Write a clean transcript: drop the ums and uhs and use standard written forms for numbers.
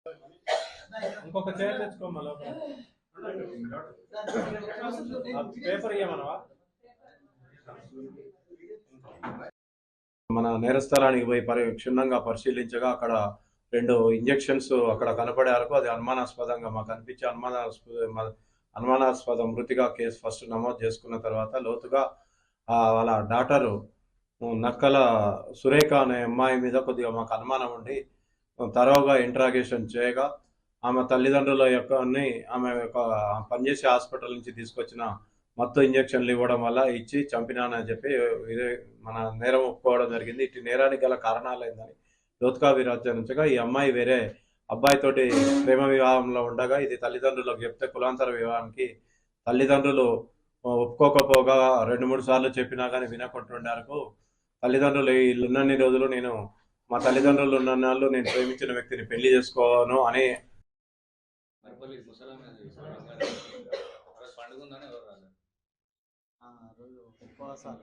ఇంకొక చైర్ తెచ్చుకోమా లోపల పేపర్ ఇవ్వమనవా. మన నేరస్థలానికి పోయి క్షుణ్ణంగా పరిశీలించగా అక్కడ 2 ఇంజెక్షన్స్ అక్కడ కనపడే వరకు అది అనుమానాస్పదంగా మాకు అనిపించి అనుమానాస్పద మృతిగా కేసు ఫస్ట్ నమోదు చేసుకున్న తర్వాత లోతుగా వాళ్ళ డాటరు నక్కల సురేఖ అనే అమ్మాయి మీద కొద్దిగా మాకు అనుమానం ఉండి తరోగా ఇంట్రాగేషన్ చేయగా ఆమె తల్లిదండ్రుల ఆమె యొక్క పనిచేసే హాస్పిటల్ నుంచి తీసుకొచ్చిన మత్తు ఇంజక్షన్లు ఇవ్వడం వల్ల ఇచ్చి చంపినానని చెప్పి మన నేరం ఒప్పుకోవడం జరిగింది. ఇటు నేరానికి గల కారణాలైందని లోతుగా విరాచరించగా ఈ అమ్మాయి వేరే అబ్బాయితోటి ప్రేమ వివాహంలో ఉండగా ఇది తల్లిదండ్రులకు చెప్తే కులాంతర వివాహానికి తల్లిదండ్రులు ఒప్పుకోకపోగా 2-3 సార్లు చెప్పినా కానీ వినకుంటుండేందుకు తల్లిదండ్రులు ఉన్నన్ని రోజులు మా తల్లిదండ్రులు ఉన్నన్నాళ్ళు నేను ప్రేమించిన వ్యక్తిని పెళ్లి చేసుకోను అని ఉపవాసాలు